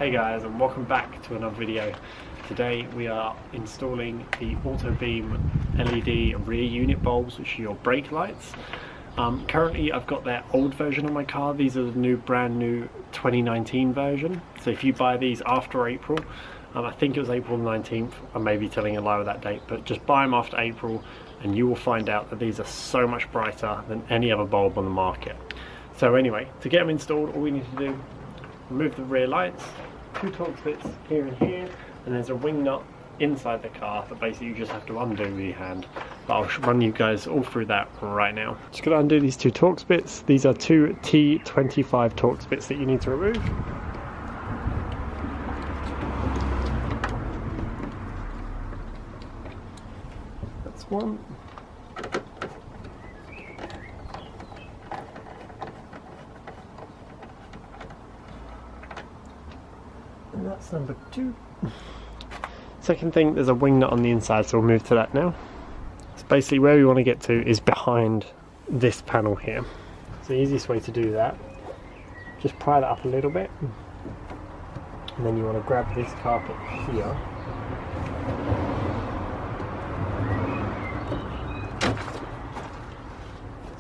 Hey guys, and welcome back to another video. Today we are installing the Autobeam LED rear unit bulbs, which are your brake lights. Currently I've got their old version on my car. These are the brand new 2019 version. So if you buy these after April, I think it was April 19th, I may be telling a lie with that date, but just buy them after April and you will find out that these are so much brighter than any other bulb on the market. So anyway, to get them installed, all we need to do, remove the rear lights, 2 Torx bits here and here, and there's a wing nut inside the car that basically you just have to undo with your hand. But I'll run you guys all through that right now. Just going to undo these 2 Torx bits. These are 2 T25 Torx bits that you need to remove. That's one. And that's number 2. Second thing, there's a wing nut on the inside, so we'll move to that now. So basically where we want to get to is behind this panel here. So the easiest way to do that, just pry that up a little bit, and then you want to grab this carpet here.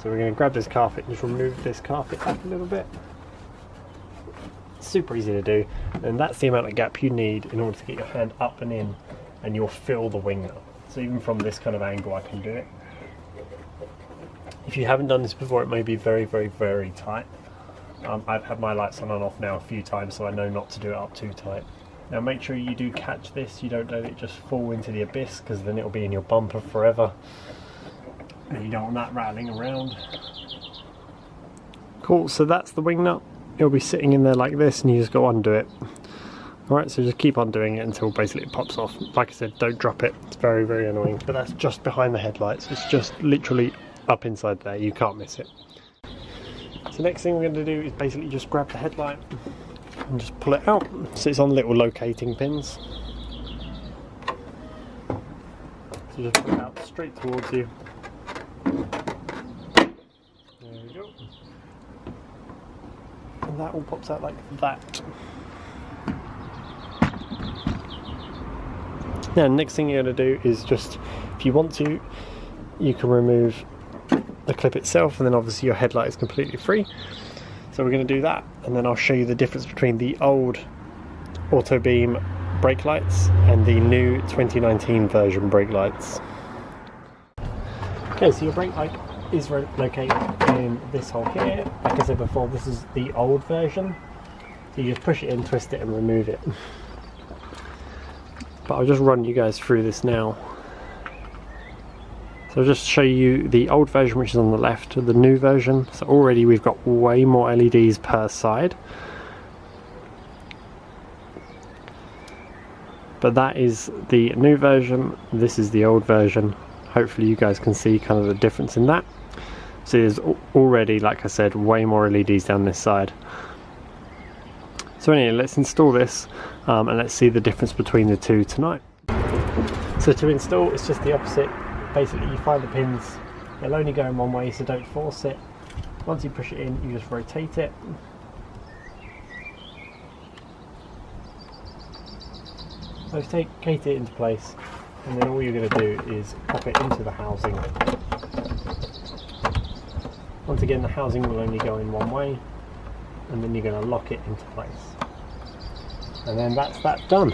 So we're going to grab this carpet and just remove this carpet up a little bit. Super easy to do, and that's the amount of gap you need in order to get your hand up and in, and you'll feel the wing nut. So even from this kind of angle I can do it. If you haven't done this before, it may be very, very, very tight. I've had my lights on and off now a few times, so I know not to do it up too tight. Now make sure you do catch this, you don't let it just fall into the abyss, because then it'll be in your bumper forever, and you don't want that rattling around. Cool, so that's the wing nut. It'll be sitting in there like this, and you just go undo it. Alright, so just keep undoing it until basically it pops off. Like I said, don't drop it, it's very, very annoying. But that's just behind the headlights, it's just literally up inside there, you can't miss it. So next thing we're going to do is basically just grab the headlight and just pull it out. So it's on little locating pins. So just pull it out straight towards you. There we go. And that all pops out like that. Now next thing you're going to do is just, if you want to, you can remove the clip itself, and then obviously your headlight is completely free. So we're going to do that, and then I'll show you the difference between the old Autobeam brake lights and the new 2019 version brake lights. Okay, so your brake light is located in this hole here. Like I said before, this is the old version. So you just push it in, twist it and remove it. But I'll just run you guys through this now. So I'll just show you the old version, which is on the left, the new version. So already we've got way more LEDs per side. But that is the new version, this is the old version. Hopefully you guys can see kind of the difference in that. So there's already, like I said, way more LEDs down this side. So anyway, let's install this and let's see the difference between the two tonight. So to install, it's just the opposite. Basically you find the pins, they'll only go in one way, so don't force it. Once you push it in, you just rotate it. Rotate it into place, and then all you're going to do is pop it into the housing. Once again, the housing will only go in one way, and then you're going to lock it into place. And then that's that done.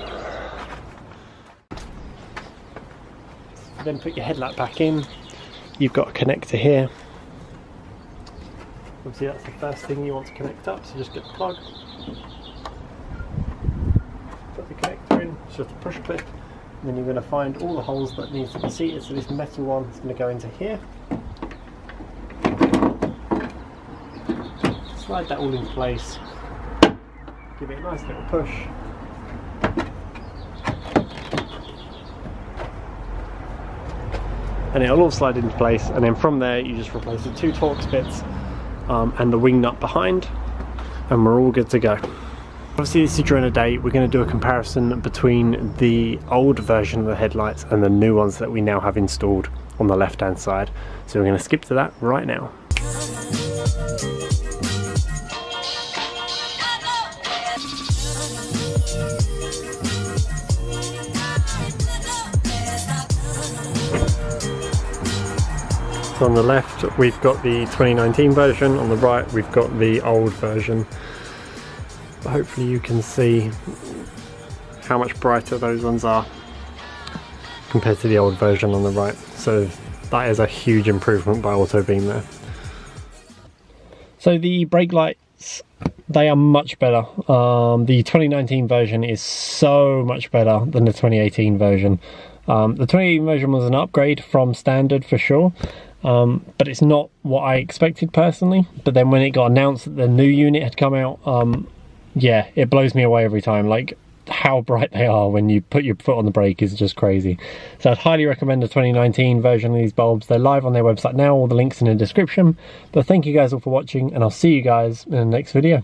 So then put your headlight back in. You've got a connector here. Obviously that's the first thing you want to connect up, so just get the plug. Put the connector in, it's just a push clip. And then you're going to find all the holes that need to be seated, so this metal one is going to go into here. Slide that all in place, give it a nice little push. And it'll all slide into place, and then from there you just replace the 2 Torx bits and the wing nut behind, and we're all good to go. Obviously this is during a day. We're going to do a comparison between the old version of the headlights and the new ones that we now have installed on the left hand side. So we're going to skip to that right now. So on the left we've got the 2019 version, on the right we've got the old version. But hopefully you can see how much brighter those ones are compared to the old version on the right. So that is a huge improvement by Autobeam there. So the brake lights, they are much better. The 2019 version is so much better than the 2018 version. The 2018 version was an upgrade from standard for sure, but it's not what I expected personally. But then when it got announced that the new unit had come out, yeah, it blows me away every time. Like, how bright they are when you put your foot on the brake is just crazy. So I'd highly recommend the 2019 version of these bulbs. They're live on their website now, all the links in the description. But thank you guys all for watching, and I'll see you guys in the next video.